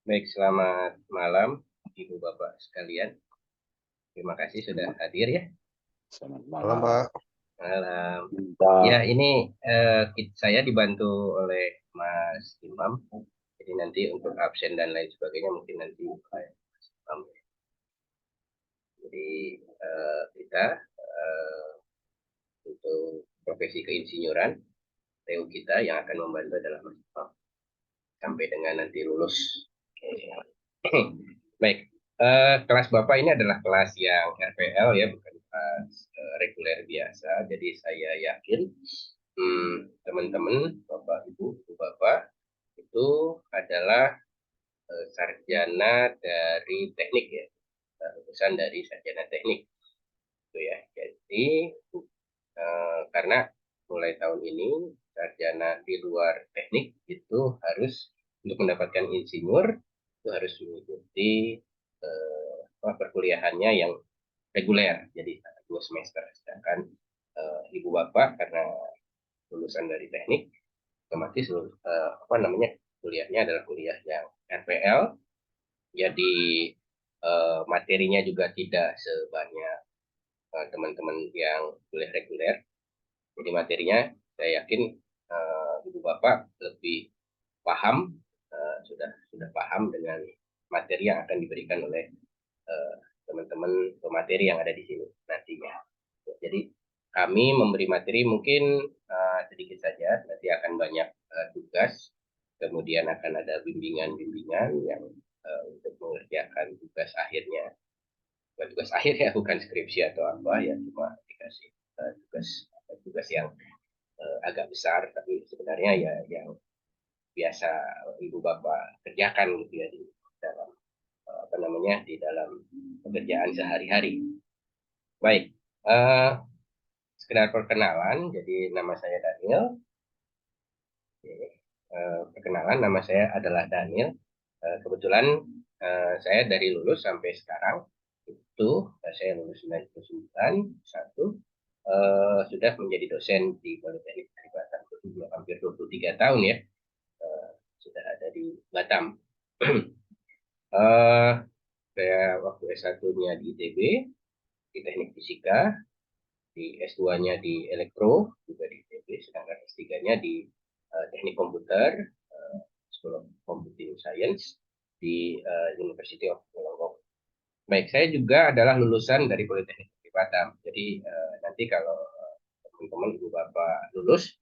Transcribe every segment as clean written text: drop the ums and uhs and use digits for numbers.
Baik, selamat malam Ibu Bapak sekalian. Terima kasih sudah hadir ya. Selamat Malam, malam. Pak. Malam. Minta Ya, ini saya dibantu oleh Mas Imam. Jadi nanti untuk absen dan lain sebagainya mungkin nanti Mas Imam. Jadi kita untuk profesi keinsinyuran, TU kita yang akan membantu adalah Mas Imam sampai dengan nanti lulus. Oke. Baik, kelas Bapak ini adalah kelas yang RPL ya, bukan kelas reguler biasa. Jadi saya yakin teman-teman, Bapak, Ibu, Ibu Bapak itu adalah sarjana dari teknik ya, lulusan dari sarjana teknik. Itu ya. Jadi karena mulai tahun ini sarjana di luar teknik itu harus untuk mendapatkan insinyur itu harus mengikuti perkuliahannya yang reguler, jadi 2 semester. Sedangkan ibu bapak karena lulusan dari teknik, otomatis kuliahnya adalah kuliah yang RPL, jadi materinya juga tidak sebanyak teman-teman yang kuliah reguler. Jadi materinya saya yakin ibu bapak lebih paham, sudah paham dengan materi yang akan diberikan oleh teman-teman pemateri yang ada di sini nantinya. Jadi kami memberi materi mungkin sedikit saja, nanti akan banyak tugas, kemudian akan ada bimbingan-bimbingan yang untuk mengerjakan tugas akhirnya. Bukan tugas akhir ya, bukan skripsi atau apa ya, cuma dikasih tugas yang agak besar, tapi sebenarnya ya yang biasa ibu bapak kerjakan gitu ya di dalam di dalam pekerjaan sehari-hari. Baik, sekedar perkenalan, jadi nama saya Daniel. Oke. Perkenalan, nama saya adalah Daniel. Kebetulan saya dari lulus sampai sekarang itu saya lulus 99 satu, sudah menjadi dosen di Politeknik di Batam, itu hampir 23 tahun ya, sudah ada di Batam. Saya waktu S1-nya di ITB, di Teknik Fisika, di S2-nya di Elektro, juga di ITB, sedangkan S3-nya di Teknik Komputer, School of Computing Science, di University of Wollongong. Baik, saya juga adalah lulusan dari Politeknik di Batam. Jadi nanti kalau teman-teman ibu bapak lulus,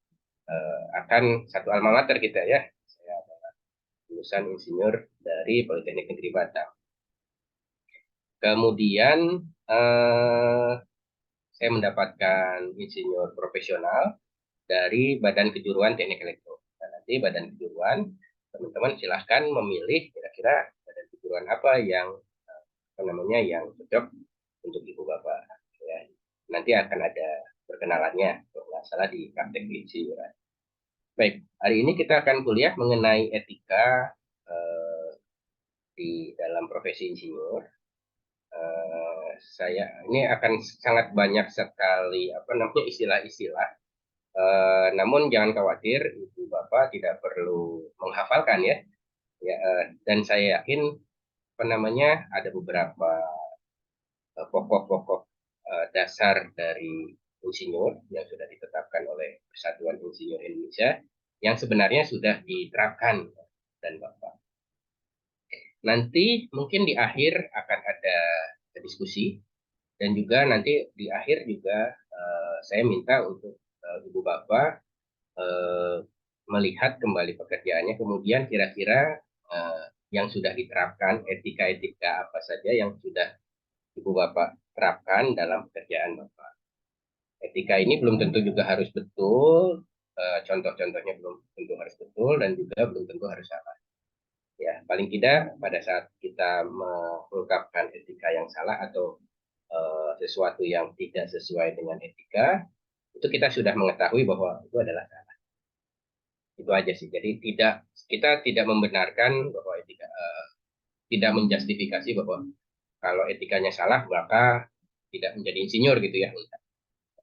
akan satu alma mater kita ya. Saya adalah lulusan insinyur dari Politeknik Negeri Batam. Kemudian saya mendapatkan insinyur profesional dari Badan Kejuruan Teknik Elektro. Dan nanti Badan Kejuruan, teman-teman silahkan memilih kira-kira badan kejuruan apa yang yang cocok untuk ibu bapak. Ya. Nanti akan ada perkenalannya, kalau nggak salah di praktek insinyuran. Baik, hari ini kita akan kuliah mengenai etika di dalam profesi insinyur. Saya ini akan sangat banyak sekali istilah-istilah. Namun jangan khawatir, ibu bapak tidak perlu menghafalkan ya. Dan saya yakin ada beberapa pokok-pokok dasar dari insinyur yang sudah ditetapkan oleh Persatuan Insinyur Indonesia yang sebenarnya sudah diterapkan dan bapak. Nanti mungkin di akhir akan ada diskusi, dan juga nanti di akhir juga saya minta untuk ibu bapak melihat kembali pekerjaannya, kemudian kira-kira yang sudah diterapkan, etika-etika apa saja yang sudah ibu bapak terapkan dalam pekerjaan bapak. Etika ini belum tentu juga harus betul, contoh-contohnya belum tentu harus betul, dan juga belum tentu harus salah. Ya, paling tidak pada saat kita mengungkapkan etika yang salah atau sesuatu yang tidak sesuai dengan etika, itu kita sudah mengetahui bahwa itu adalah salah. Itu aja sih. Jadi kita tidak membenarkan bahwa etika, tidak menjustifikasi bahwa kalau etikanya salah maka tidak menjadi insinyur gitu ya.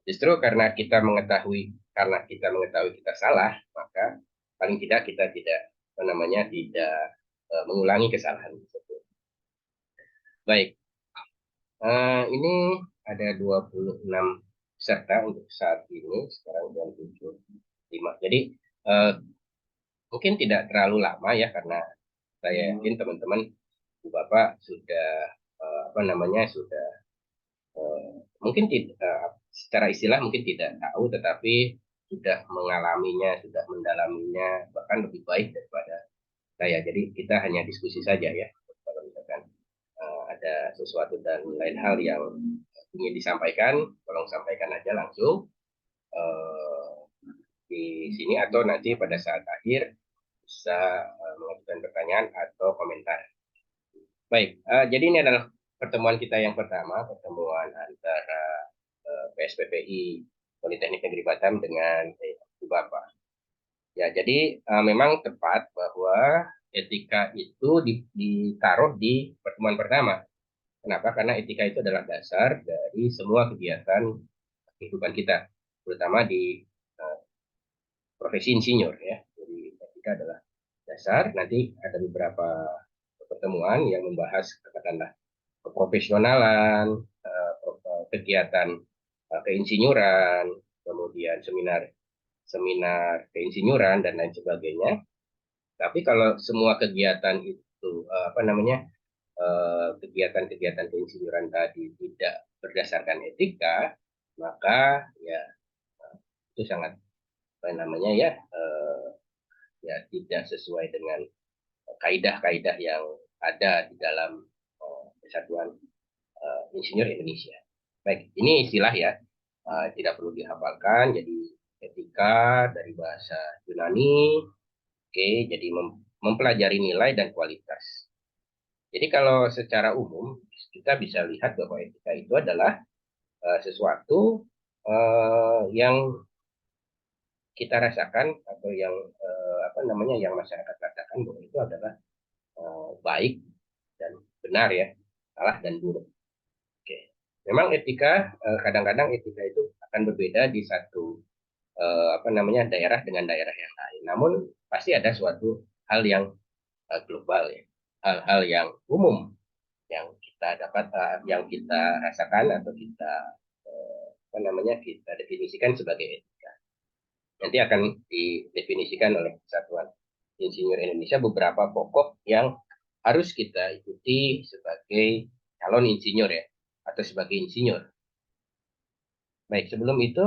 Justru karena kita mengetahui kita salah, maka paling tidak kita tidak tidak mengulangi kesalahan tersebut. Baik, ini ada 26 peserta untuk saat ini, sekarang jam 7.05. Jadi uh, mungkin tidak terlalu lama ya, karena saya yakin teman-teman, Bapak sudah apa namanya, sudah mungkin tidak secara istilah mungkin tidak tahu, tetapi sudah mengalaminya, sudah mendalaminya, bahkan lebih baik daripada saya. Jadi kita hanya diskusi saja ya. Kalau misalkan ada sesuatu dan lain hal yang ingin disampaikan, tolong sampaikan aja langsung uh, di sini, atau nanti pada saat akhir bisa mengajukan pertanyaan atau komentar. Baik, jadi ini adalah pertemuan kita yang pertama, pertemuan antara PSPPI Politeknik Negeri Batam dengan Bapak. Ya, jadi memang tepat bahwa etika itu ditaruh di pertemuan pertama. Kenapa? Karena etika itu adalah dasar dari semua kegiatan kehidupan kita, terutama di uh, profesi insinyur ya. Jadi etika adalah dasar. Nanti ada beberapa pertemuan yang membahas katakanlah keprofesionalan, kegiatan keinsinyuran, kemudian seminar seminar keinsinyuran dan lain sebagainya. Tapi kalau semua kegiatan itu apa namanya, kegiatan-kegiatan keinsinyuran tadi tidak berdasarkan etika, maka ya itu sangat apa namanya ya, ya tidak sesuai dengan kaidah-kaidah yang ada di dalam Persatuan Insinyur Indonesia. Baik, ini istilah ya, tidak perlu dihafalkan. Jadi etika dari bahasa Yunani, oke, jadi mempelajari nilai dan kualitas. Jadi kalau secara umum kita bisa lihat bahwa etika itu adalah sesuatu yang kita rasakan, atau yang apa namanya, yang masyarakat rasakan bahwa itu adalah baik dan benar ya, salah dan buruk. Oke. Memang etika, kadang-kadang etika itu akan berbeda di satu apa namanya, daerah dengan daerah yang lain. Namun pasti ada suatu hal yang global ya, hal-hal yang umum yang kita dapat, yang kita rasakan atau kita apa namanya, kita definisikan sebagai etika. Nanti akan didefinisikan oleh Kesatuan Insinyur Indonesia beberapa pokok yang harus kita ikuti sebagai calon insinyur ya, atau sebagai insinyur. Baik, sebelum itu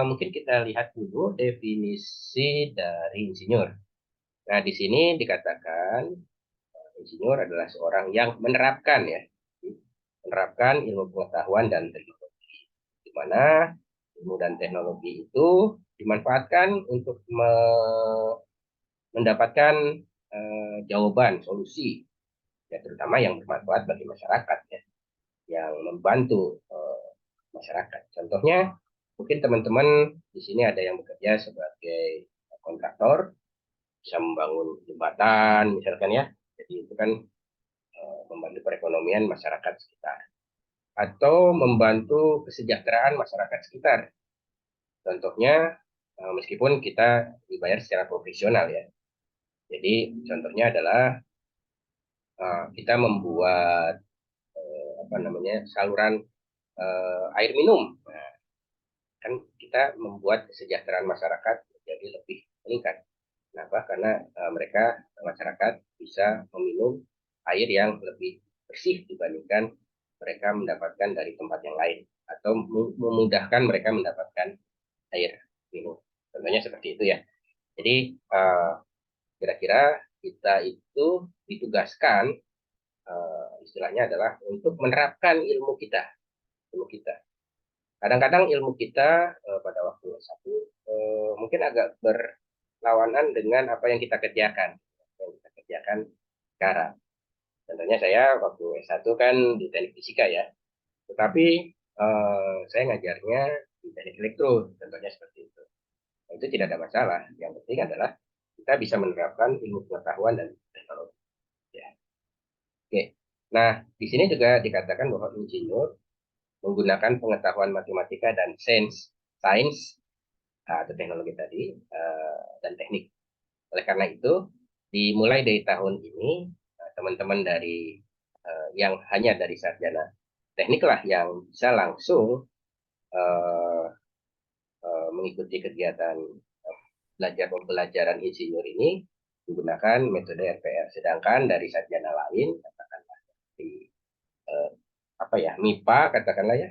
mungkin kita lihat dulu definisi dari insinyur. Nah, di sini dikatakan insinyur adalah seorang yang menerapkan ya, menerapkan ilmu pengetahuan dan teknologi, di mana ilmu dan teknologi itu dimanfaatkan untuk mendapatkan jawaban, solusi, ya terutama yang bermanfaat bagi masyarakat ya, yang membantu masyarakat. Contohnya, mungkin teman-teman di sini ada yang bekerja sebagai kontraktor, bisa membangun jembatan misalkan ya. Jadi itu kan membantu perekonomian masyarakat sekitar, atau membantu kesejahteraan masyarakat sekitar. Contohnya, meskipun kita dibayar secara profesional ya. Jadi contohnya adalah kita membuat apa namanya, saluran air minum. Nah, kan kita membuat kesejahteraan masyarakat menjadi lebih meningkat. Kenapa? Karena mereka, masyarakat bisa meminum air yang lebih bersih dibandingkan mereka mendapatkan dari tempat yang lain, atau memudahkan mereka mendapatkan air minum. Contohnya seperti itu ya. Jadi kira-kira kita itu ditugaskan, istilahnya adalah untuk menerapkan ilmu kita, ilmu kita. Kadang-kadang ilmu kita pada waktu S1 mungkin agak berlawanan dengan apa yang kita kerjakan, sekarang. Contohnya saya waktu S1 kan di teknik fisika ya, tetapi saya ngajarnya di teknik elektro, contohnya seperti itu. Nah, itu tidak ada masalah. Yang penting adalah kita bisa menerapkan ilmu pengetahuan dan teknologi. Ya. Oke. Nah, di sini juga dikatakan bahwa insinyur menggunakan pengetahuan matematika dan sains atau teknologi tadi, dan teknik. Oleh karena itu, dimulai dari tahun ini teman-teman dari yang hanya dari sarjana teknik lah yang bisa langsung eh, mengikuti kegiatan belajar pembelajaran insinyur ini menggunakan metode RPR. Sedangkan dari sarjana lain, katakanlah di eh, apa ya MIPA katakanlah ya,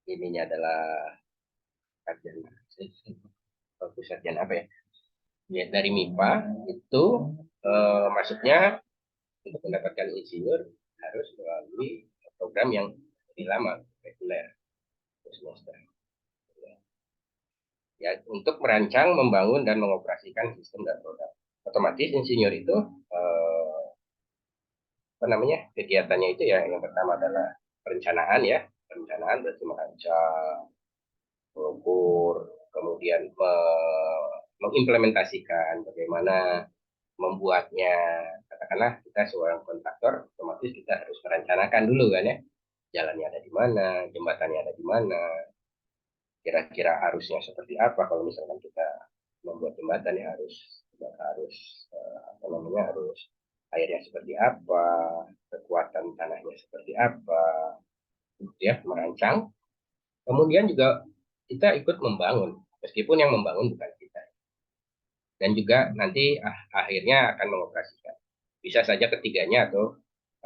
ininya adalah sarjana sarjana apa ya? Ya dari MIPA itu masuknya untuk mendapatkan insinyur harus melalui program yang lebih lama reguler semester. Ya, untuk merancang, membangun dan mengoperasikan sistem dan produk. Otomatis insinyur itu apa namanya kegiatannya itu ya yang pertama adalah perencanaan ya, perencanaan berarti merancang, mengukur, kemudian mengimplementasikan bagaimana membuatnya. Katakanlah kita seorang kontraktor, otomatis kita harus merencanakan dulu kan ya, jalannya ada di mana, jembatannya ada di mana, kira-kira arusnya seperti apa. Kalau misalkan kita membuat jembatan ya harus harus apa namanya harus airnya seperti apa, kekuatan tanahnya seperti apa, gitu ya merancang. Kemudian juga kita ikut membangun, meskipun yang membangun bukan kita. Dan juga nanti akhirnya akan mengoperasikan. Bisa saja ketiganya atau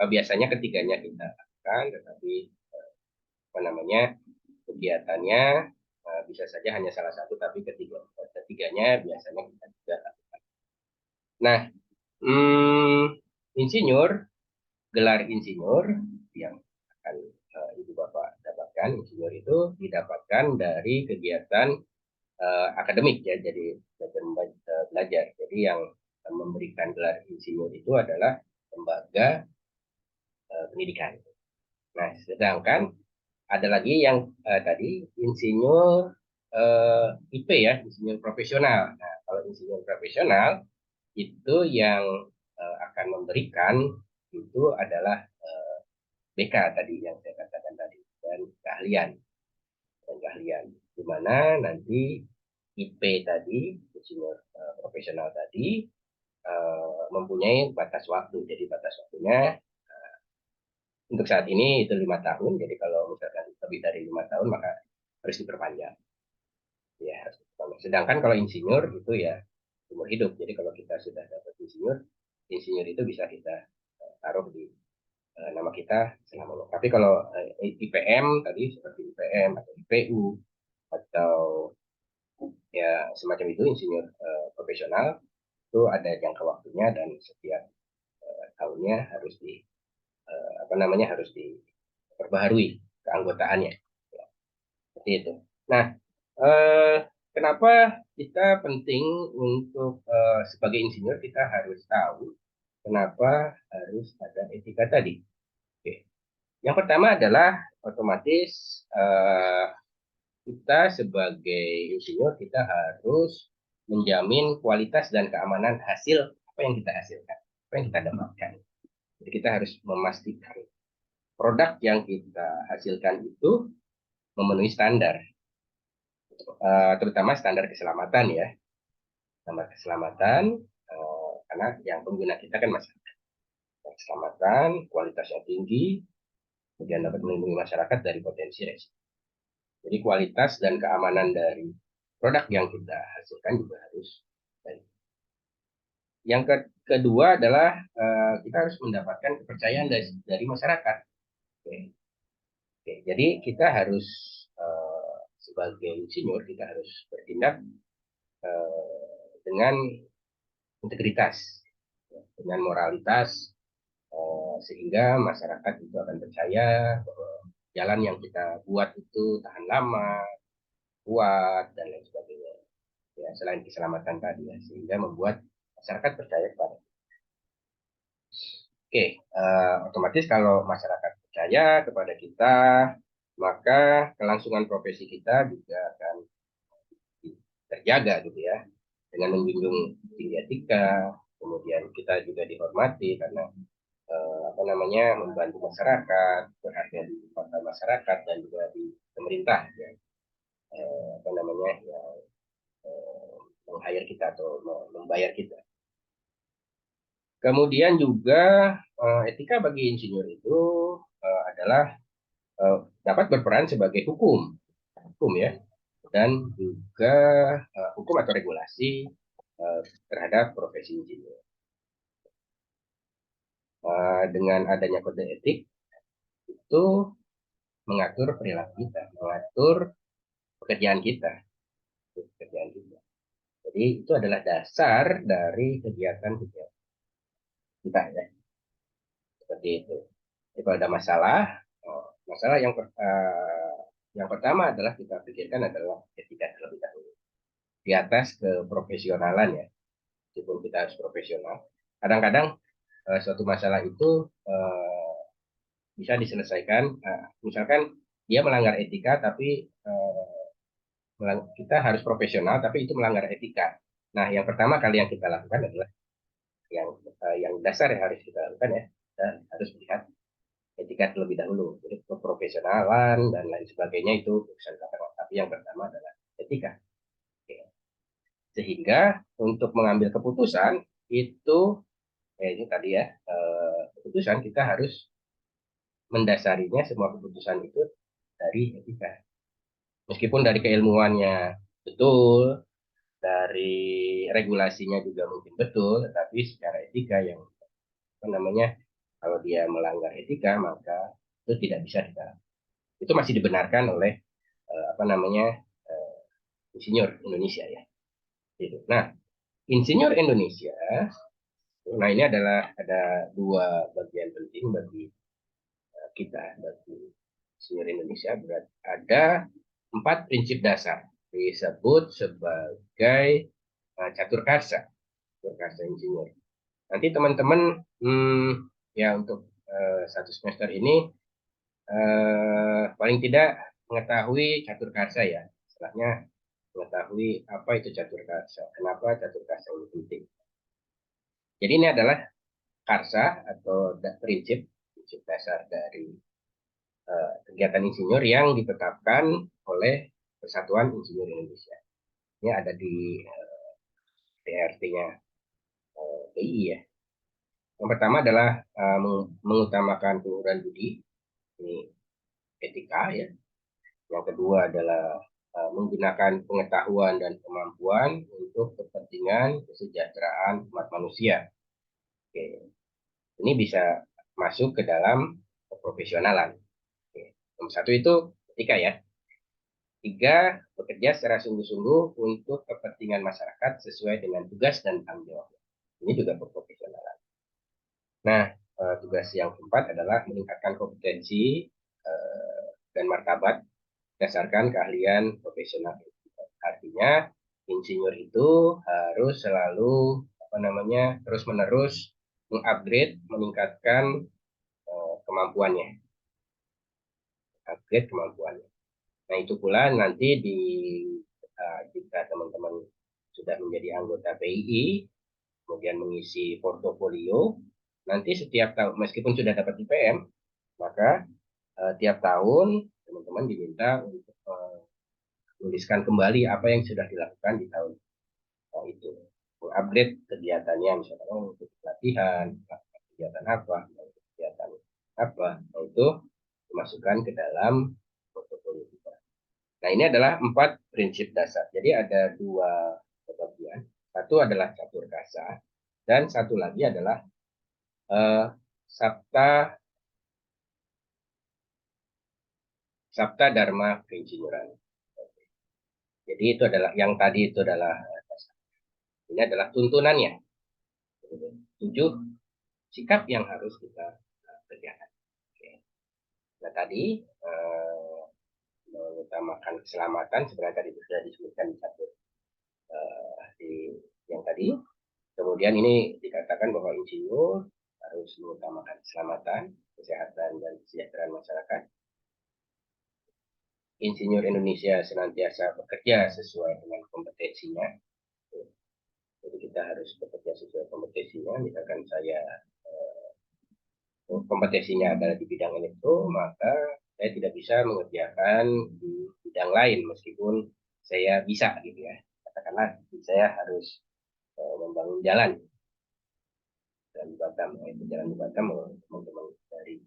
biasanya ketiganya kita lakukan, tetapi apa namanya kegiatannya bisa saja hanya salah satu, tapi ketiganya biasanya kita juga lakukan. Nah, insinyur, gelar insinyur yang akan Ibu Bapak dapatkan, insinyur itu didapatkan dari kegiatan akademik ya, jadi belajar. Jadi yang memberikan gelar insinyur itu adalah lembaga pendidikan. Nah, sedangkan ada lagi yang tadi insinyur IP ya, insinyur profesional. Nah, kalau insinyur profesional itu yang akan memberikan itu adalah BK tadi yang saya katakan tadi dan keahlian di mana nanti IP tadi insinyur profesional tadi mempunyai batas waktu. Jadi batas waktunya untuk saat ini itu 5 tahun. Jadi kalau misalkan lebih dari 5 tahun maka harus diperpanjang. Ya, harus diperpanjang. Sedangkan kalau insinyur itu ya umur hidup. Jadi kalau kita sudah dapat insinyur, insinyur itu bisa kita taruh di nama kita selamanya. Tapi kalau IPM tadi seperti IPM atau IPU atau ya semacam itu insinyur profesional itu ada jangka waktunya dan setiap tahunnya harus di apa namanya harus diperbaharui keanggotaannya. Ya, seperti itu. Nah, eh, kenapa kita penting untuk sebagai insinyur kita harus tahu kenapa harus ada etika tadi. Oke. Yang pertama adalah otomatis kita sebagai insinyur kita harus menjamin kualitas dan keamanan hasil apa yang kita hasilkan, apa yang kita dapatkan. Jadi kita harus memastikan produk yang kita hasilkan itu memenuhi standar, terutama standar keselamatan ya, standar keselamatan karena yang pengguna kita kan masyarakat. Keselamatan, kualitasnya tinggi, kemudian dapat melindungi masyarakat dari potensi resiko. Jadi kualitas dan keamanan dari produk yang kita hasilkan juga harus baik. Yang kedua adalah kita harus mendapatkan kepercayaan dari masyarakat. Oke. Oke. Jadi kita harus sebagai insinyur kita harus bertindak dengan integritas, dengan moralitas, sehingga masyarakat itu akan percaya bahwa jalan yang kita buat itu tahan lama, kuat, dan lain sebagainya. Ya, selain keselamatan tadi ya, sehingga membuat masyarakat percaya kepada. Oke, otomatis kalau masyarakat percaya kepada kita, maka kelangsungan profesi kita juga akan terjaga gitu ya, dengan menjunjung tinggi etika, kemudian kita juga dihormati karena apa namanya membantu masyarakat, berharga di mata masyarakat dan juga di pemerintah ya, apa namanya ya, meng-hire kita atau membayar kita. Kemudian juga etika bagi insinyur itu adalah dapat berperan sebagai hukum ya, dan juga hukum atau regulasi terhadap profesi insinyur. Dengan adanya kode etik itu mengatur perilaku kita, mengatur pekerjaan kita, pekerjaan kita. Jadi itu adalah dasar dari kegiatan kita ya, seperti itu. Jadi kalau ada masalah, masalah yang pertama adalah kita pikirkan adalah etika terlebih dahulu. Di atas keprofesionalan ya, meskipun kita harus profesional. Kadang-kadang suatu masalah itu bisa diselesaikan, misalkan dia melanggar etika, tapi kita harus profesional, tapi itu melanggar etika. Nah, yang pertama kali yang kita lakukan adalah yang dasar yang harus kita lakukan ya, kita harus melihat etika terlebih dahulu. Jadi keprofesionalan dan lain sebagainya itu bisa dilakukan. Tapi yang pertama adalah etika. Sehingga untuk mengambil keputusan itu, ini tadi ya, keputusan kita harus mendasarinya, semua keputusan itu dari etika. Meskipun dari keilmuannya betul, dari regulasinya juga mungkin betul, tetapi secara etika yang apa namanya, kalau dia melanggar etika maka itu tidak bisa kita, itu masih dibenarkan oleh apa namanya, insinyur Indonesia ya. Gitu. Nah, insinyur Indonesia, nah ini adalah ada dua bagian penting bagi kita, bagi insinyur Indonesia. Berarti ada 4 prinsip dasar disebut sebagai catur karsa, catur karsa insinyur. Nanti teman-teman ya untuk 1 semester ini paling tidak mengetahui catur karsa ya. Setelahnya mengetahui apa itu catur karsa, kenapa catur karsa ini penting. Jadi ini adalah karsa atau prinsip prinsip dasar dari kegiatan insinyur yang ditetapkan oleh Persatuan Insinyur Indonesia. Ini ada di PRT-nya PI ya. Yang pertama adalah mengutamakan keluhuran budi, ini etika ya. Yang kedua adalah menggunakan pengetahuan dan kemampuan untuk kepentingan kesejahteraan umat manusia. Oke. Ini bisa masuk ke dalam keprofesionalan. Oke. Nomor 1 itu etika ya. 3, bekerja secara sungguh-sungguh untuk kepentingan masyarakat sesuai dengan tugas dan tanggung jawab. Ini juga keprofesionalan. Nah, tugas yang keempat adalah meningkatkan kompetensi dan martabat berdasarkan keahlian profesional. Artinya, insinyur itu harus selalu apa namanya, terus-menerus mengupgrade, meningkatkan kemampuannya, upgrade kemampuannya. Nah, itu pula nanti jika teman-teman sudah menjadi anggota PII, kemudian mengisi portofolio, nanti setiap tahun, meskipun sudah dapat IPM, maka tiap tahun teman-teman diminta untuk menuliskan kembali apa yang sudah dilakukan di tahun itu, mengupgrade kegiatannya, misalnya untuk pelatihan, kegiatan apa, kegiatan apa, nah, itu dimasukkan ke dalam portofolio kita. Nah, ini adalah 4 prinsip dasar. Jadi ada 2 bagian. Satu adalah catur kasa dan satu lagi adalah sabta sabta dharma keinsinyuran. Jadi itu adalah yang tadi itu adalah ini adalah tuntunannya. 7 sikap yang harus kita kerjakan. Oke. Nah, tadi mengutamakan keselamatan sebenarnya tadi sudah disebutkan di satu di yang tadi. Kemudian ini dikatakan bahwa insinyur harus mengutamakan keselamatan, kesehatan, dan kesejahteraan masyarakat. Insinyur Indonesia senantiasa bekerja sesuai dengan kompetensinya. Jadi kita harus bekerja sesuai kompetensinya. Misalkan saya kompetensinya adalah di bidang elektro, maka saya tidak bisa mengerjakan di bidang lain meskipun saya bisa gitu ya. Katakanlah saya harus membangun jalan dan berjalan di Batam, teman-teman dari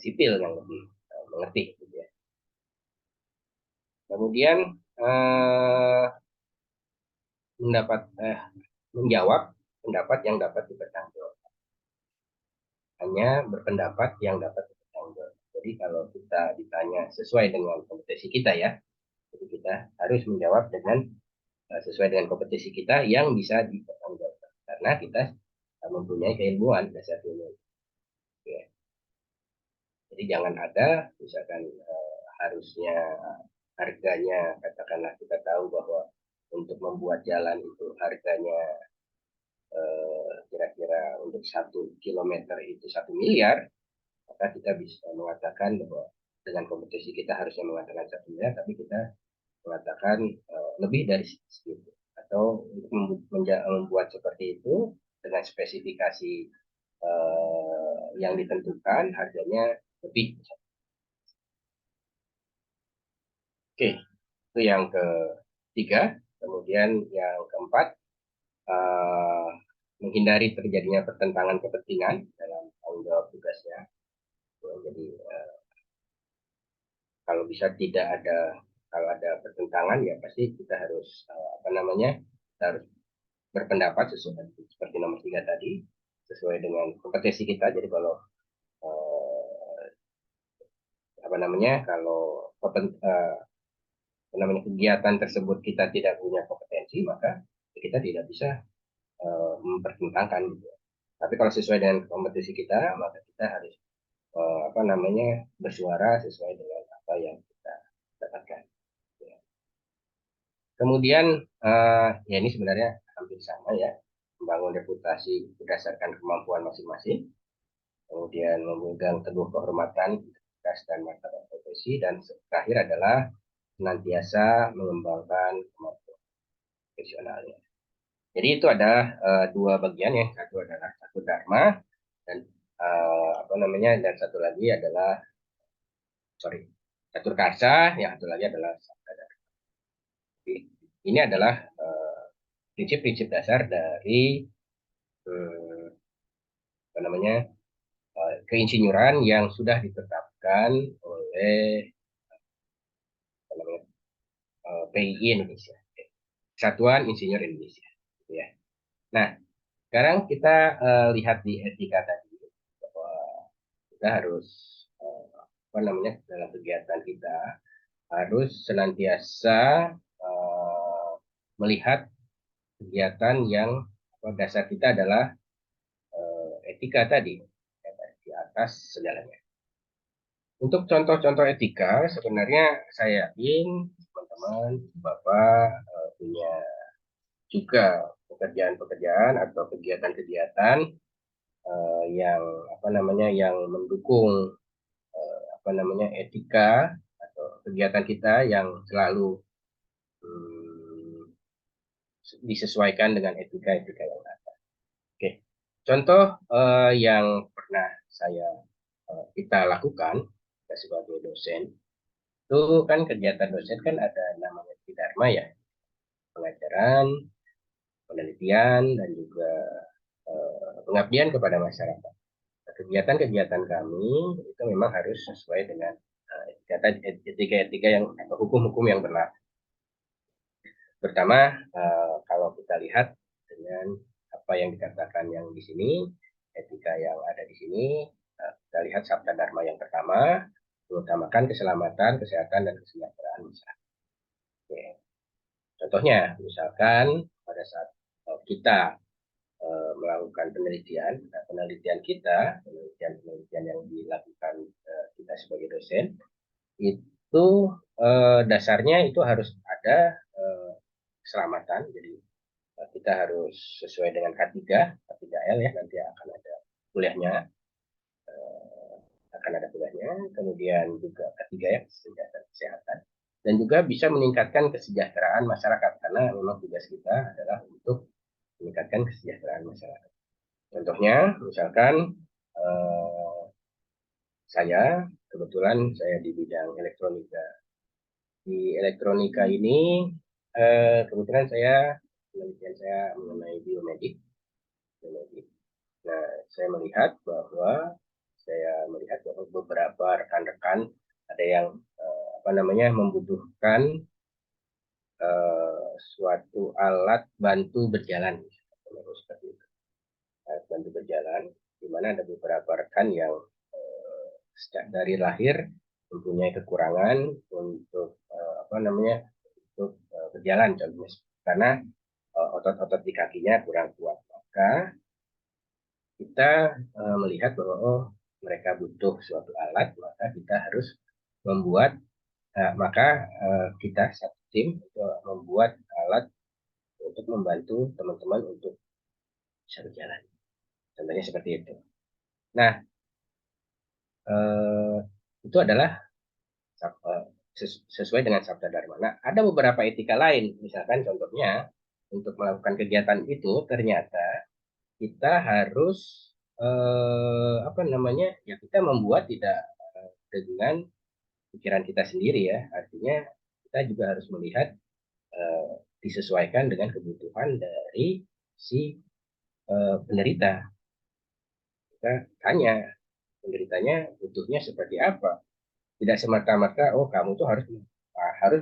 sipil yang lebih mengerti gitu ya. Kemudian menjawab pendapat yang dapat dipertanggungjawabkan. Hanya berpendapat yang dapat dipertanggungjawabkan. Jadi kalau kita ditanya sesuai dengan kompetensi kita ya, jadi kita harus menjawab dengan sesuai dengan kompetisi kita yang bisa dipertanggungjawabkan. Karena kita mempunyai keilmuan dasar ilmu. Ya. Jadi jangan ada misalkan harusnya harganya, katakanlah kita tahu bahwa untuk membuat jalan itu harganya kira-kira untuk 1 kilometer itu 1 miliar, maka kita bisa mengatakan bahwa dengan kompetisi kita harusnya mengatakan 1 miliar, tapi kita mengatakan lebih dari segitu. Atau untuk membuat seperti itu dengan spesifikasi yang ditentukan harganya lebih. Oke, itu yang ketiga. Kemudian yang keempat, menghindari terjadinya pertentangan kepentingan dalam tanggung jawab tugasnya. Jadi kalau bisa tidak ada, kalau ada pertentangan ya pasti kita harus kita harus berpendapat sesuai seperti nomor 3 tadi, sesuai dengan kompetensi kita. Jadi kalau kalau kegiatan tersebut kita tidak punya kompetensi, maka kita tidak bisa mempertentangkan gitu. Tapi kalau sesuai dengan kompetensi kita, maka kita harus bersuara sesuai dengan apa yang kita dapatkan. Ya. Kemudian ya ini sebenarnya hampir sama ya, membangun reputasi berdasarkan kemampuan masing-masing, kemudian memegang teguh kehormatan, integritas dan martabat profesi, dan terakhir adalah senantiasa mengembangkan kemampuan profesionalnya. Jadi itu ada dua bagian ya, satu adalah satu dharma dan dan satu lagi adalah catur karsa, yang satu lagi adalah sabda dharma. Jadi, ini adalah prinsip-prinsip dasar dari keinsinyuran yang sudah ditetapkan oleh PII Indonesia, Satuan Insinyur Indonesia. Ya. Nah, sekarang kita lihat di etika tadi bahwa kita harus dalam kegiatan kita harus senantiasa melihat kegiatan yang dasar kita adalah etika tadi di atas segalanya. Untuk contoh-contoh etika, sebenarnya saya yakin teman-teman, Bapak punya juga pekerjaan-pekerjaan atau kegiatan-kegiatan yang mendukung etika atau kegiatan kita yang selalu disesuaikan dengan etika-etika yang ada. Oke, contoh yang pernah kita lakukan sebagai dosen, itu kan kegiatan dosen kan ada namanya Dharma ya, pengajaran, penelitian, dan juga pengabdian kepada masyarakat. Kegiatan-kegiatan kami itu memang harus sesuai dengan etika-etika yang atau hukum-hukum yang berlaku. Pertama, kalau kita lihat dengan apa yang dikatakan yang di sini, etika yang ada di sini, kita lihat sabda dharma yang pertama, mengutamakan keselamatan, kesehatan, dan kesejahteraan masyarakat. Oke. Contohnya, misalkan pada saat kita melakukan penelitian yang dilakukan kita sebagai dosen, itu dasarnya itu harus ada keselamatan. Jadi kita harus sesuai dengan K3L ya, nanti akan ada kuliahnya. Kemudian juga ketiga ya, kesehatan. Dan juga bisa meningkatkan kesejahteraan masyarakat, karena memang tugas kita adalah untuk meningkatkan kesejahteraan masyarakat. Contohnya, misalkan kebetulan saya di bidang elektronika. Di elektronika ini, kebetulan penelitian saya mengenai biomedik. Nah, saya melihat bahwa beberapa rekan-rekan ada yang membutuhkan suatu alat bantu berjalan, seperti itu. Alat bantu berjalan, di mana ada beberapa rekan yang dari lahir mempunyai kekurangan untuk berjalan, contohnya karena otot-otot di kakinya kurang kuat. Maka kita melihat bahwa mereka butuh suatu alat, maka kita harus membuat kita satu tim untuk membuat alat untuk membantu teman-teman untuk bisa berjalan. Contohnya seperti itu. Nah, eh, itu adalah sesuai dengan Sabda Dharma. Nah, ada beberapa etika lain, misalkan contohnya untuk melakukan kegiatan itu ternyata kita harus ya kita membuat tidak dengan pikiran kita sendiri ya. Artinya kita juga harus melihat disesuaikan dengan kebutuhan dari si penderita. Kita tanya penderitanya butuhnya seperti apa. Tidak semata-mata kamu tuh harus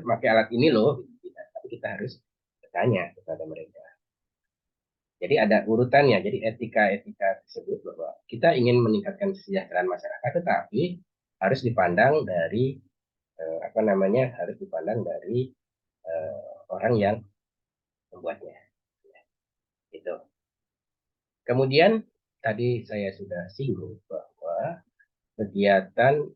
pakai alat ini loh, tidak. Tapi kita harus bertanya kepada mereka. Jadi ada urutannya. Jadi etika-etika tersebut bahwa kita ingin meningkatkan kesejahteraan masyarakat, tetapi harus dipandang dari harus dipandang dari orang yang membuatnya. Gitu. Kemudian tadi saya sudah singgung bahwa kegiatan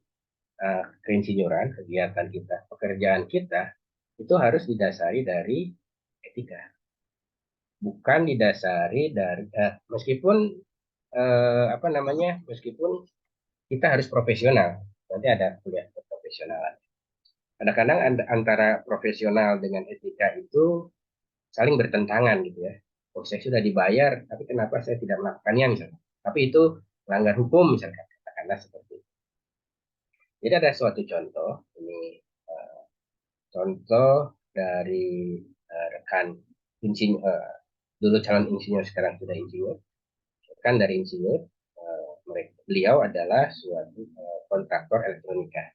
keinsinyuran, kegiatan kita, pekerjaan kita itu harus didasari dari etika, bukan didasari dari meskipun meskipun kita harus profesional, nanti ada kuliah profesionalan. Kadang-kadang antara profesional dengan etika itu saling bertentangan gitu ya. Saya sudah dibayar, tapi kenapa saya tidak melakukannya misalnya? Tapi itu melanggar hukum misalkan, katakanlah seperti itu. Jadi ada suatu contoh, ini uh, contoh dari rekan insinyur, dulu calon insinyur sekarang sudah insinyur, rekan dari insinyur, beliau adalah suatu kontraktor elektronika.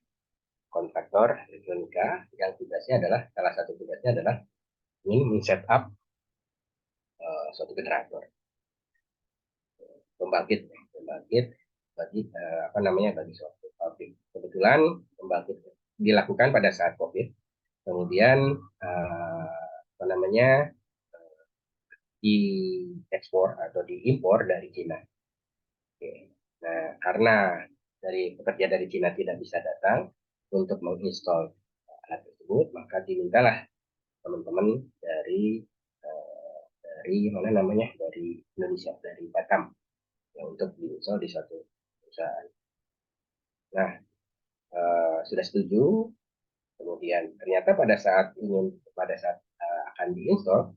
Kontraktor elektronika yang tugasnya adalah salah satu tugasnya adalah ingin men-set up suatu generator pembangkit bagi bagi suatu pabrik. Kebetulan pembangkit dilakukan pada saat COVID, kemudian diekspor atau diimpor dari Cina. Oke. Nah, karena dari pekerja dari Cina tidak bisa datang untuk menginstal alat tersebut, maka dimintalah teman-teman dari Indonesia, dari Batam, ya, untuk diinstal di suatu perusahaan. Nah, sudah setuju. Kemudian ternyata pada saat akan diinstal,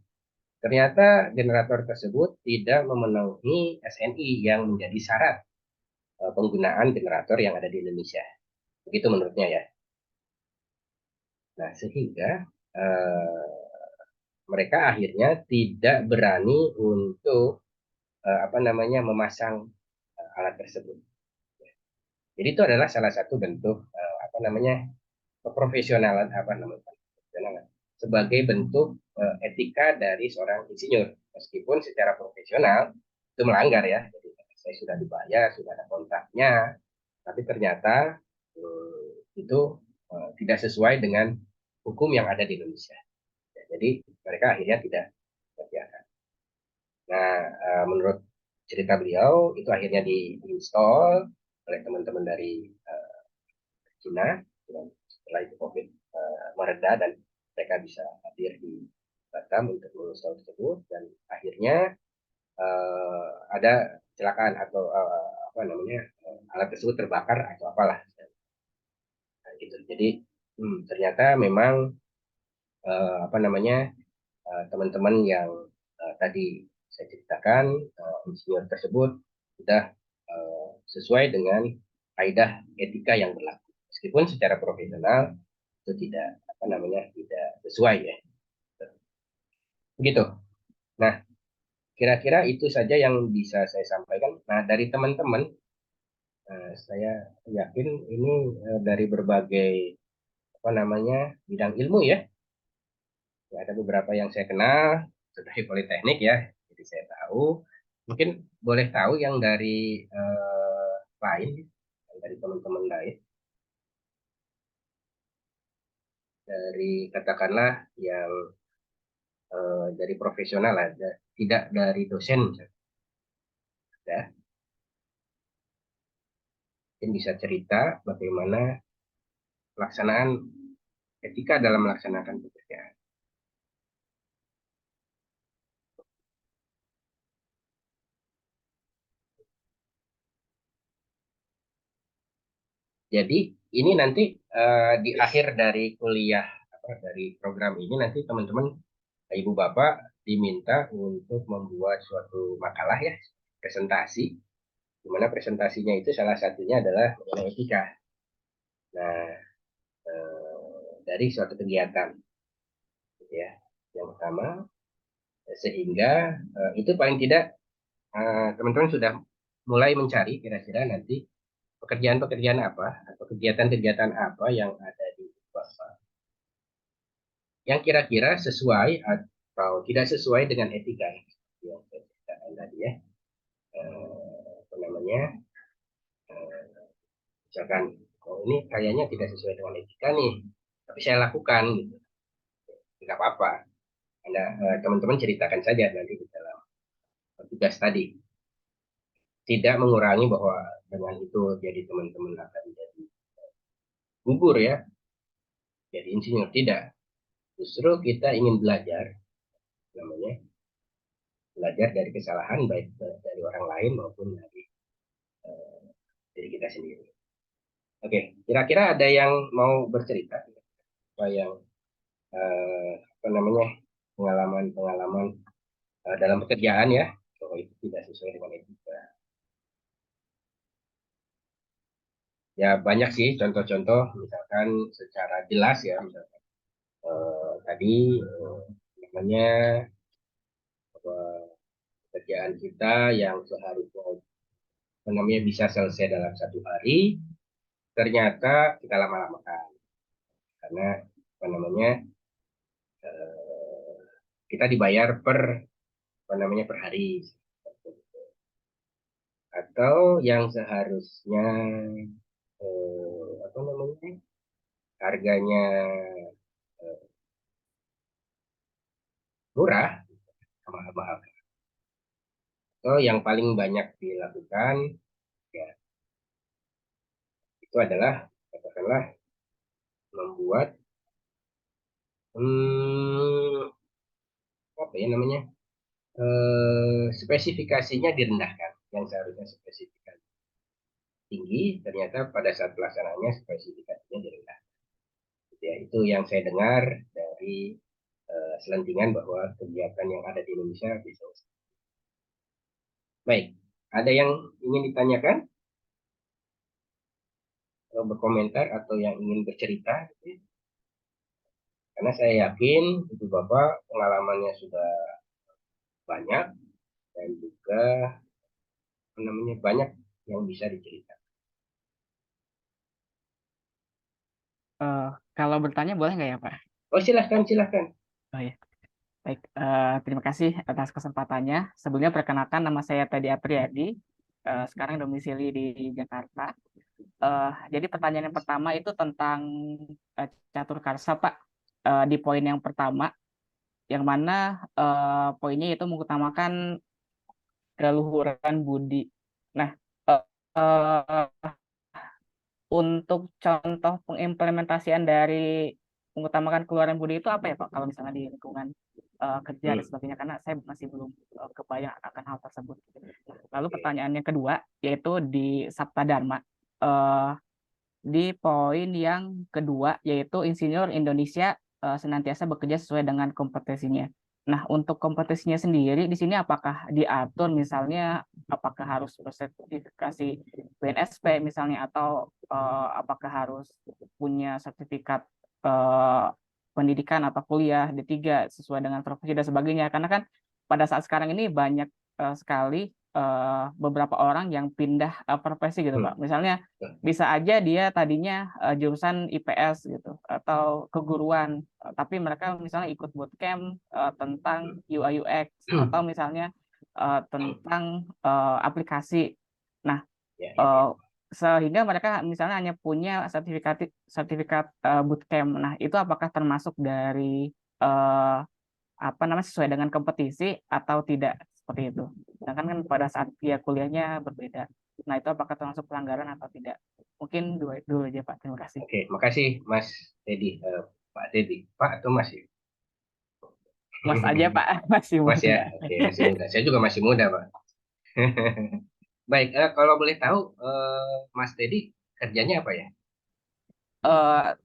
ternyata generator tersebut tidak memenuhi SNI yang menjadi syarat penggunaan generator yang ada di Indonesia. Begitu menurutnya ya. Nah, sehingga mereka akhirnya tidak berani untuk memasang alat tersebut. Jadi itu adalah salah satu bentuk keprofesionalan sebagai bentuk etika dari seorang insinyur. Meskipun secara profesional itu melanggar ya. Jadi saya sudah dibayar, sudah ada kontraknya, tapi ternyata itu tidak sesuai dengan hukum yang ada di Indonesia. Ya, jadi mereka akhirnya tidak berpihakan. Nah, menurut cerita beliau itu akhirnya diinstal oleh teman-teman dari Cina. Setelah itu COVID mereda dan mereka bisa hadir di Batam untuk menginstal tersebut, dan akhirnya ada kecelakaan atau alat tersebut terbakar atau apalah. Nah, gitu. Jadi ternyata memang teman-teman yang tadi saya ceritakan, insinyur tersebut sudah sesuai dengan kaidah etika yang berlaku. Meskipun secara profesional itu tidak sesuai ya. Begitu. Nah, kira-kira itu saja yang bisa saya sampaikan. Nah, dari teman-teman, saya yakin ini dari berbagai apa namanya bidang ilmu ya. Ya, ada beberapa yang saya kenal sudah di Politeknik ya, jadi saya tahu. Mungkin boleh tahu yang dari lain, yang dari teman-teman lain, dari katakanlah yang dari profesional ada, tidak dari dosen misalnya. Ya, mungkin bisa cerita bagaimana pelaksanaan etika dalam melaksanakan pekerjaan. Jadi ini nanti di akhir dari kuliah apa, dari program ini nanti teman-teman ibu bapak diminta untuk membuat suatu makalah ya, presentasi, di mana presentasinya itu salah satunya adalah mengenai etika. Nah, dari suatu kegiatan gitu ya. Yang pertama, sehingga itu paling tidak teman-teman sudah mulai mencari kira-kira nanti pekerjaan-pekerjaan apa atau kegiatan-kegiatan apa yang ada di Bapak yang kira-kira sesuai atau tidak sesuai dengan etika yang saya ceritakan tadi ya. Apa namanya? Misalkan, oh ini kayaknya tidak sesuai dengan etika nih, tapi saya lakukan gitu. Tidak apa-apa. Anda teman-teman ceritakan saja nanti di dalam tugas tadi. Tidak mengurangi bahwa dengan itu jadi teman-teman akan jadi gugur ya, jadi insinyur tidak. Justru kita ingin belajar, namanya belajar dari kesalahan baik dari orang lain maupun dari uh, diri kita sendiri. Oke, kira-kira ada yang mau bercerita apa yang apa namanya pengalaman-pengalaman dalam pekerjaan ya, bahwa itu tidak sesuai dengan etika. Ya banyak sih contoh-contoh, misalkan secara jelas ya, misalkan tadi namanya pekerjaan kita yang seharusnya namanya bisa selesai dalam 1 hari, ternyata kita lama-lamakan karena apa namanya eh, kita dibayar per apa namanya per hari, atau yang seharusnya apa namanya harganya eh, murah mahal-mahal. Atau yang paling banyak dilakukan ya itu adalah katakanlah membuat hmm, apa ya namanya spesifikasinya direndahkan, yang seharusnya spesifikasi tinggi ternyata pada saat pelaksanaannya spesifikasinya direndahkan. Ya, itu yang saya dengar dari selentingan bahwa kegiatan yang ada di Indonesia bisa. Baik, ada yang ingin ditanyakan atau berkomentar atau yang ingin bercerita gitu ya? Karena saya yakin ibu bapak pengalamannya sudah banyak dan juga namanya banyak yang bisa diceritakan. Eh, Kalau bertanya boleh nggak ya, Pak? Oh silahkan silahkan. Oh ya, baik. Terima kasih atas kesempatannya. Sebelumnya perkenalkan nama saya Teddy Apriyadi. Sekarang domisili di Jakarta. Jadi pertanyaan yang pertama itu tentang catur karsa, Pak. Di poin yang pertama, yang mana poinnya itu mengutamakan keluhuran budi. Nah, eh, eh, untuk contoh pengimplementasian dari mengutamakan keluaran budi itu apa ya Pak? Kalau misalnya di lingkungan kerja dan Hmm. sebagainya, karena saya masih belum kebayang akan hal tersebut. Lalu pertanyaan yang kedua yaitu di Sabta Dharma. Eh, di poin yang kedua yaitu insinyur Indonesia senantiasa bekerja sesuai dengan kompetensinya. Nah, untuk kompetensinya sendiri di sini apakah diatur misalnya apakah harus bersertifikasi BNSP misalnya atau apakah harus punya sertifikat eh, pendidikan atau kuliah D3 sesuai dengan profesi dan sebagainya. Karena kan pada saat sekarang ini banyak sekali beberapa orang yang pindah profesi gitu Pak. Misalnya bisa aja dia tadinya jurusan IPS gitu atau keguruan, tapi mereka misalnya ikut bootcamp tentang UI UX atau misalnya tentang aplikasi. Nah, Ya, sehingga mereka misalnya hanya punya sertifikat sertifikat bootcamp. Nah, itu apakah termasuk dari eh, apa namanya sesuai dengan kompetisi atau tidak seperti itu? Sedangkan kan pada saat dia kuliahnya berbeda. Nah, itu apakah termasuk pelanggaran atau tidak? Mungkin dua dulu aja Pak. Terima kasih. oke, makasih Mas Teddy. Pak Teddy, Pak atau Mas ya? Mas aja Pak, masih Mas ya, muda. oke, masih muda. Saya juga masih muda, Pak. Baik, kalau boleh tahu, Mas Teddy kerjanya apa ya?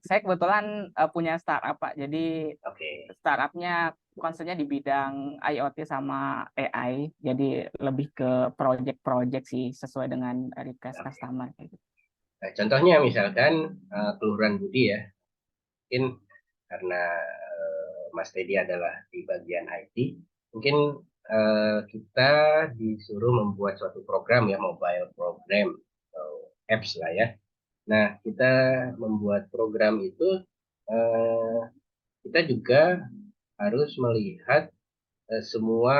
Saya kebetulan punya startup Pak. Jadi Oke, startupnya concernnya di bidang IoT sama AI. Jadi lebih ke project-project sih sesuai dengan request oke. customer. Gitu. Nah, contohnya misalkan kelurahan Budi ya, mungkin karena Mas Teddy adalah di bagian IT, mungkin kita disuruh membuat suatu program ya, mobile program atau apps lah ya. Nah, kita membuat program itu, eh, kita juga harus melihat semua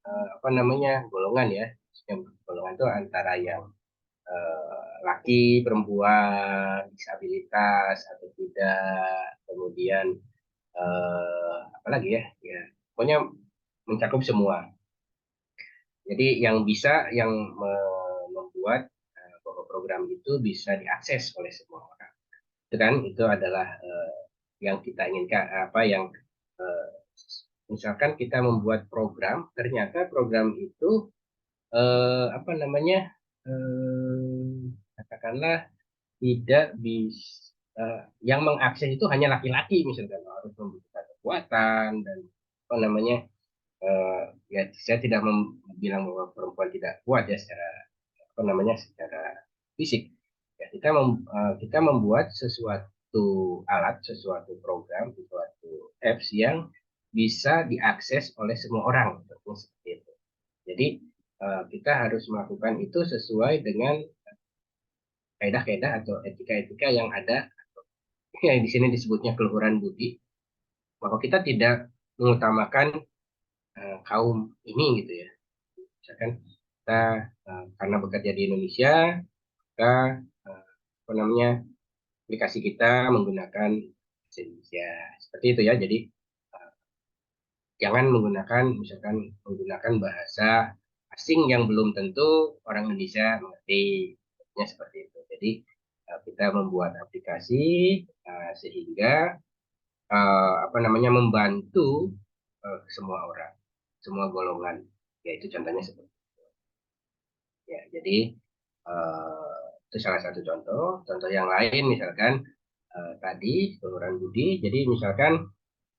apa namanya golongan ya. Golongan itu antara yang laki, perempuan, disabilitas atau tidak, kemudian apa lagi ya, ya pokoknya mencakup semua. Jadi yang bisa yang membuat bahwa program itu bisa diakses oleh semua orang. Itu kan itu adalah yang kita inginkan apa yang eh, misalkan kita membuat program, ternyata program itu apa namanya katakanlah tidak bisa yang mengakses itu hanya laki-laki misalkan harus membutuhkan kekuatan dan apa namanya eh, ya saya tidak bilang bahwa perempuan tidak kuat ya secara apa namanya secara fisik ya kita membuat sesuatu alat sesuatu program sesuatu apps yang bisa diakses oleh semua orang seperti itu jadi kita harus melakukan itu sesuai dengan kaidah-kaidah atau etika-etika yang ada yang di sini disebutnya keluhuran budi bahwa kita tidak mengutamakan kaum ini gitu ya misalkan kita karena bekerja di Indonesia maka apa namanya aplikasi kita menggunakan bahasa Indonesia seperti itu ya jadi uh, jangan menggunakan misalkan menggunakan bahasa asing yang belum tentu orang Indonesia mengerti ya, seperti itu jadi kita membuat aplikasi sehingga apa namanya membantu semua orang semua golongan yaitu contohnya seperti ya jadi itu salah satu contoh. Contoh yang lain misalkan tadi saluran budi. Jadi misalkan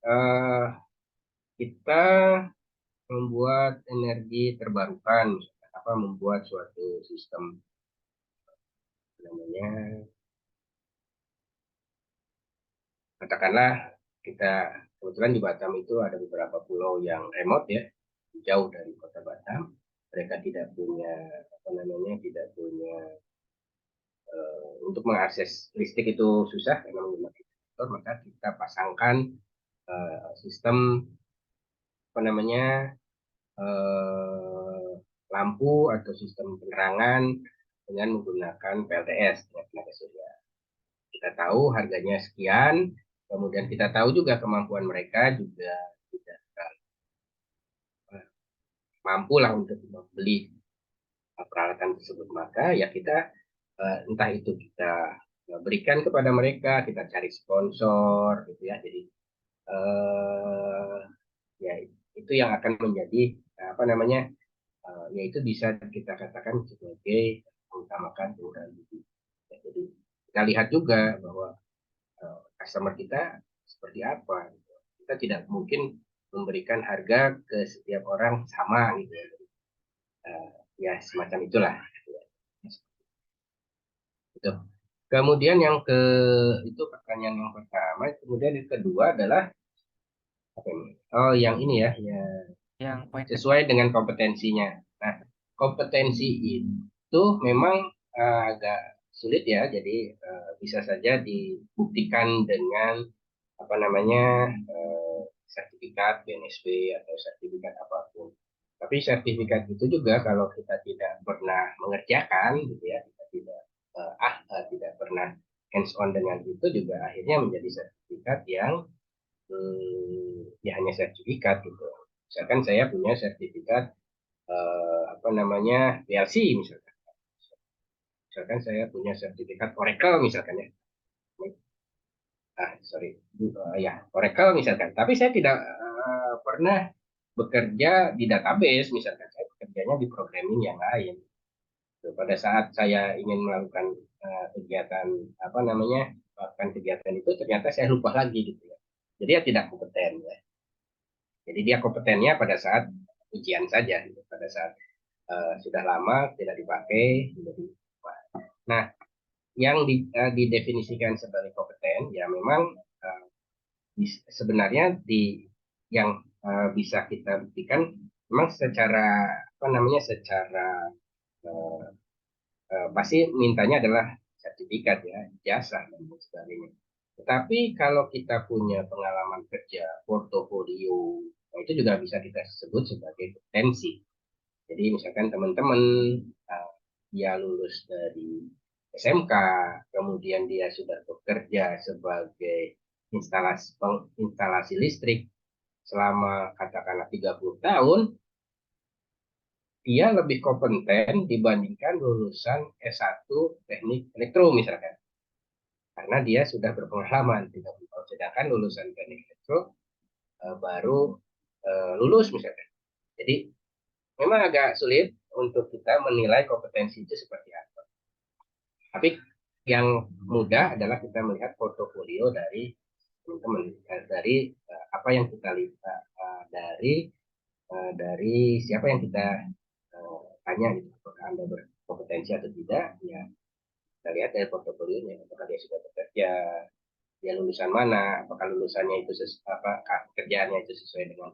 eh, kita membuat energi terbarukan, misalkan, apa membuat suatu sistem namanya katakanlah kita kebetulan di Batam itu ada beberapa pulau yang remote ya jauh dari kota Batam. Mereka tidak punya apa namanya tidak punya untuk mengakses listrik itu susah karena menggunakan generator, maka kita pasangkan sistem apa namanya eh, lampu atau sistem penerangan dengan menggunakan PLTS dengan tenaga surya. Kita tahu harganya sekian, kemudian kita tahu juga kemampuan mereka juga tidak mampu lah untuk membeli peralatan tersebut. Maka ya kita entah itu kita berikan kepada mereka, kita cari sponsor gitu ya. Jadi eh, ya itu yang akan menjadi apa namanya yaitu bisa kita katakan sebagai mengutamakan kemudahan hidup. Ya, jadi kita lihat juga bahwa customer kita seperti apa. Gitu. Kita tidak mungkin memberikan harga ke setiap orang sama gitu. Uh, ya semacam itulah. Gitu. Kemudian yang ke itu pertanyaan yang pertama. Kemudian yang kedua adalah apa ini? Oh yang ini ya, ya yang poin kedua. sesuai dengan kompetensinya. Nah, kompetensi itu memang agak sulit ya, jadi bisa saja dibuktikan dengan apa namanya sertifikat BNSB atau sertifikat apapun. Tapi sertifikat itu juga kalau kita tidak pernah mengerjakan, gitu ya, kita tidak tidak pernah hands on dengan itu juga akhirnya menjadi sertifikat yang ya hanya sertifikat gitu. Misalkan saya punya sertifikat apa namanya PLC misalkan. Misalkan saya punya sertifikat Oracle misalkan ya. Sorry. Ya, Oracle misalkan. Tapi saya tidak pernah bekerja di database misalkan. Saya bekerjanya di programming yang lain. Pada saat saya ingin melakukan kegiatan apa namanya melakukan kegiatan itu ternyata saya lupa lagi gitu ya. Jadi ya tidak kompeten ya. Jadi dia kompetennya pada saat ujian saja gitu. Pada saat sudah lama tidak dipakai menjadi lupa. Nah, yang didefinisikan sebagai kompeten ya memang sebenarnya yang bisa kita buktikan memang secara apa namanya secara uh, pasti mintanya adalah sertifikat ya, jasa dan sebagainya. Tetapi kalau kita punya pengalaman kerja, portofolio, nah itu juga bisa kita sebut sebagai kompetensi. Jadi misalkan teman-teman dia lulus dari SMK, kemudian dia sudah bekerja sebagai instalasi listrik selama katakanlah 30 tahun, dia lebih kompeten dibandingkan lulusan S1 teknik elektro misalkan. Karena dia sudah berpengalaman 30 tahun. Sedangkan lulusan teknik elektro baru lulus misalkan. Jadi memang agak sulit untuk kita menilai kompetensi itu seperti apa. Tapi yang mudah adalah kita melihat portofolio dari teman-teman, dari apa yang kita lihat, dari siapa yang kita tanya gitu, apakah Anda berkompetensi atau tidak, ya kita lihat dari portofolionya, apakah dia sudah bekerja, dia lulusan mana, apakah lulusannya itu kerjaannya itu sesuai dengan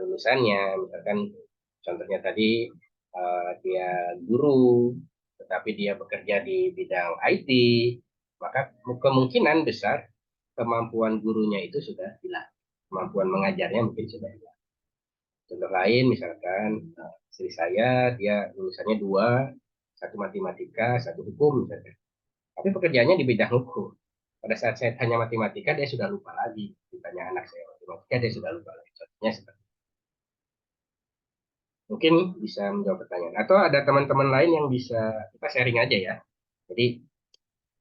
lulusannya, misalkan contohnya tadi dia guru, tetapi dia bekerja di bidang IT, maka kemungkinan besar kemampuan gurunya itu sudah hilang, kemampuan mengajarnya mungkin sudah hilang. Contoh lain misalkan istri saya dia lulusannya dua, satu matematika, satu hukum misalkan. Tapi pekerjaannya di bidang hukum. Pada saat saya tanya matematika dia sudah lupa lagi. Ditanya anak saya matematika dia sudah lupa lagi. Contohnya seperti mungkin bisa menjawab pertanyaan. Atau ada teman-teman lain yang bisa kita sharing aja ya. Jadi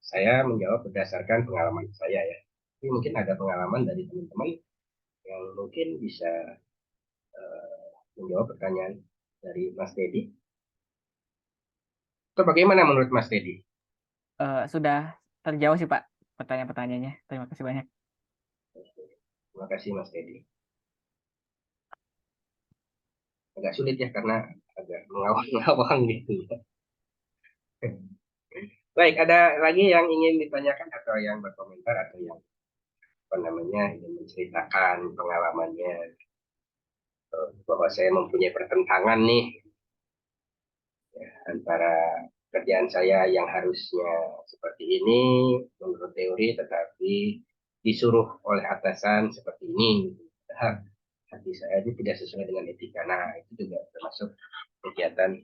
saya menjawab berdasarkan pengalaman saya ya. Tapi mungkin ada pengalaman dari teman-teman yang mungkin bisa menjawab pertanyaan dari Mas Dedi. Atau bagaimana menurut Mas Dedi? Sudah terjawab sih Pak pertanyaan-pertanyaannya. Terima kasih banyak. Terima kasih Mas Dedi. Agak sulit ya karena agak mengawang-ngawang gitu ya. Baik, ada lagi yang ingin ditanyakan atau yang berkomentar atau yang apa namanya ingin menceritakan pengalamannya bahwa saya mempunyai pertentangan nih ya, antara kerjaan saya yang harusnya seperti ini menurut teori tetapi disuruh oleh atasan seperti ini. Padahal hati saya itu tidak sesuai dengan etika. Nah, itu juga termasuk kegiatan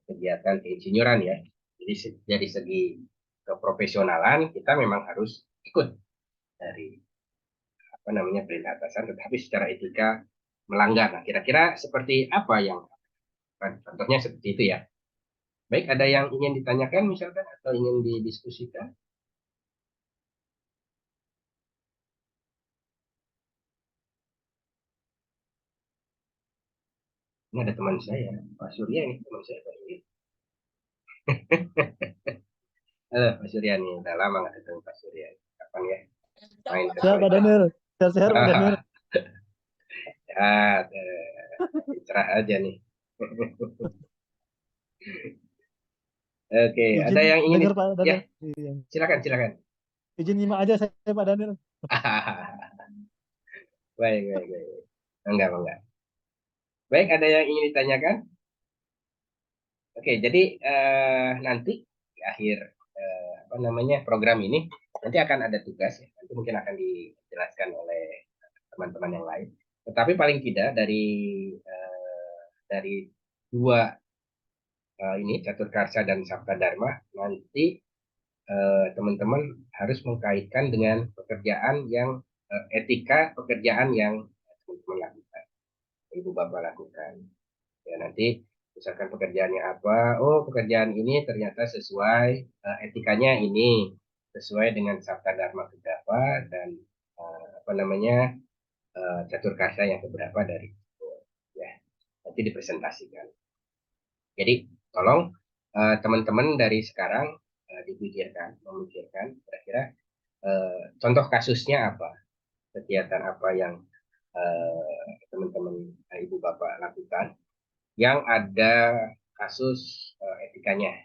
kegiatan keinsinyuran ya. Jadi dari segi keprofesionalan kita memang harus ikut dari apa namanya perintah atasan, tetapi secara etika melanggar. Nah, kira-kira seperti apa yang contohnya seperti itu ya. Baik, ada yang ingin ditanyakan misalkan atau ingin didiskusikan? Ini ada teman saya, Pak Surya ini teman saya Pak Surya. Pak Surya nih, udah lama nggak ketemu Pak Surya. Kapan ya main ke Siap, Pak Palembang? Daniel. Sehat-sehat, Pak Daniel. Ya, cerah aja nih. Oke, ada Izin yang ingin dengar, Pak ya, Daniel. Iya. silakan silakan. Izin nyimak aja saya, Pak Daniel. Baik, baik, baik. Enggak, enggak. Baik, ada yang ingin ditanyakan? Oke, jadi nanti di akhir apa namanya program ini nanti akan ada tugas ya. Nanti mungkin akan dijelaskan oleh teman-teman yang lain. Tetapi paling tidak dari dua ini Catur Karsa dan Sabta Dharma nanti teman-teman harus mengkaitkan dengan pekerjaan yang etika pekerjaan yang teman-teman lakukan, ibu bapak lakukan. Ya nanti misalkan pekerjaannya apa, oh pekerjaan ini ternyata sesuai etikanya ini, sesuai dengan Sabta Dharma keberapa dan apa namanya Catur Karsa yang keberapa dari itu. Ya nanti dipresentasikan. Jadi tolong teman-teman dari sekarang memikirkan kira-kira contoh kasusnya apa, kegiatan apa yang teman-teman ibu bapak lakukan yang ada kasus etikanya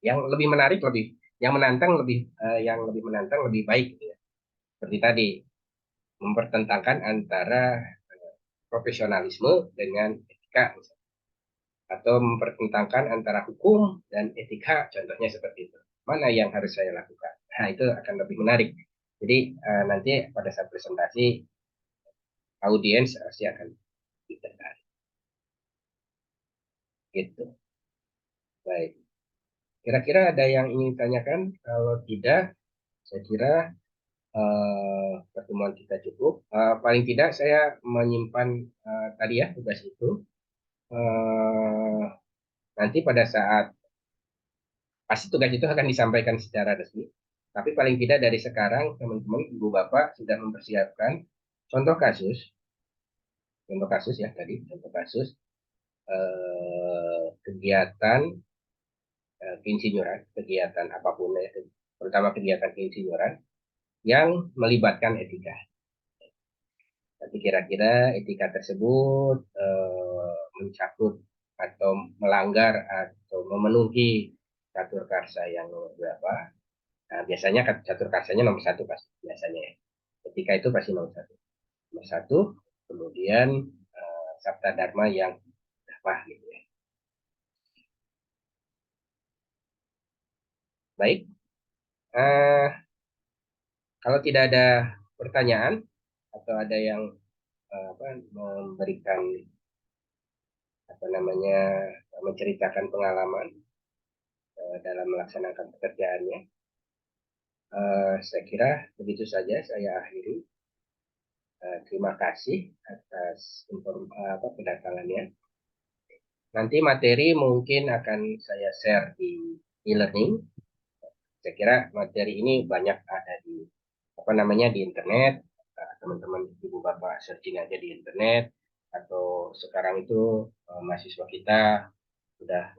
yang lebih menarik, yang menantang, yang lebih menantang, lebih baik gitu ya. Seperti tadi mempertentangkan antara profesionalisme dengan etika misalnya. Atau mempertentangkan antara hukum dan etika, contohnya seperti itu. Mana yang harus saya lakukan? Nah, itu akan lebih menarik. Jadi nanti pada saat presentasi audiens pasti akan tertarik. Gitu. Baik. Kira-kira ada yang ingin ditanyakan? Kalau tidak, saya kira pertemuan kita cukup. Paling tidak saya menyimpan tadi ya tugas itu. Uh, Nanti pada saat pasti tugas itu akan disampaikan secara resmi. Tapi paling tidak dari sekarang teman-teman ibu bapak sudah mempersiapkan contoh kasus, ya tadi contoh kasus kegiatan keinsinyuran, kegiatan apapun ya, terutama kegiatan keinsinyuran yang melibatkan etika. Tapi kira-kira etika tersebut mencakup atau melanggar atau memenuhi catur karsa yang nomor berapa? Nah, biasanya catur karsanya nomor satu pasti biasanya ya. Etika itu pasti nomor satu. Nomor satu, kemudian sabta dharma yang berapa gitu ya. Baik, uh, kalau tidak ada pertanyaan atau ada yang memberikan apa namanya menceritakan pengalaman dalam melaksanakan pekerjaannya. Saya kira begitu saja saya akhiri. Terima kasih atas kedatangannya. Nanti materi mungkin akan saya share di e-learning. Saya kira materi ini banyak ada di di internet. Teman-teman ibu bapak searching aja di internet atau sekarang itu mahasiswa kita sudah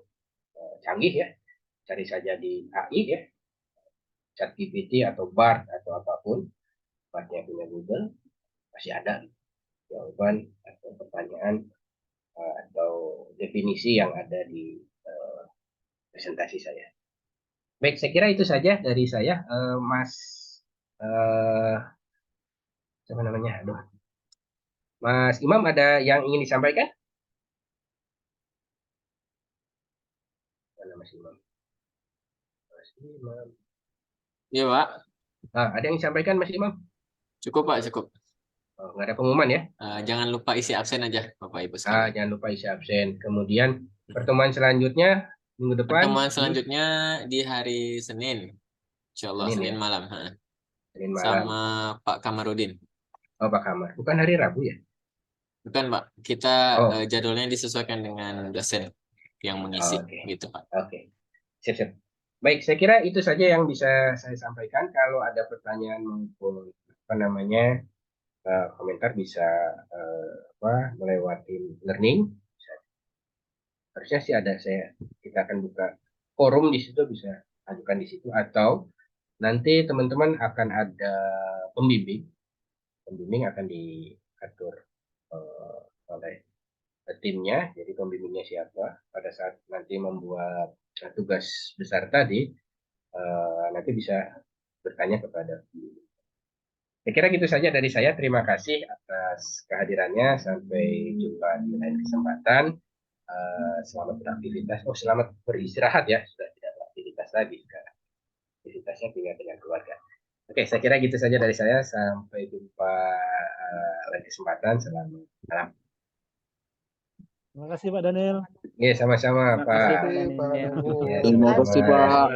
canggih ya, cari saja di AI ya, ChatGPT atau Bard atau apapun, Bardnya punya Google, masih ada jawaban atau pertanyaan atau definisi yang ada di presentasi saya. Baik, saya kira itu saja dari saya, Mas. Siapa namanya? Aduh, Mas Imam, ada yang ingin disampaikan? Mana Mas Imam? Mas Imam. Iya, Pak. Ada yang disampaikan Mas Imam? Cukup, Pak, cukup. Nggak ada pengumuman ya? Jangan lupa isi absen aja, Bapak Ibu sekalian. Jangan lupa isi absen. Kemudian pertemuan selanjutnya minggu depan. Pertemuan selanjutnya di hari Senin. Insya Allah, Senin ya? malam. Senin malam. Sama Pak Kamarudin. Oh, Pak Kamar. Bukan hari Rabu ya? Bukan, Pak. Kita jadwalnya disesuaikan dengan dosen yang mengisi. Gitu, Pak. Oke. Siap-siap. Baik, saya kira itu saja yang bisa saya sampaikan. Kalau ada pertanyaan maupun komentar bisa melewati learning. Harusnya sih ada, kita akan buka forum di situ, bisa ajukan di situ, atau nanti teman-teman akan ada pembimbing akan diatur oleh timnya. Jadi pembimbingnya siapa pada saat nanti membuat tugas besar tadi, nanti bisa bertanya kepada pembimbing. Saya kira gitu saja dari saya. Terima kasih atas kehadirannya. Sampai jumpa di lain kesempatan. Selamat beraktivitas. Oh, selamat beristirahat ya. Sudah tidak beraktivitas lagi sekarang. Aktivitasnya tinggal dengan keluarga. Oke, saya kira gitu saja dari saya. Sampai jumpa lain kesempatan. Selamat malam. Terima kasih Pak Daniel. Oke, sama-sama Terima kasih Pak. Pak Terima kasih, Pak Daniel. Daniel. Ya, Terima sama-sama. kasih, Pak.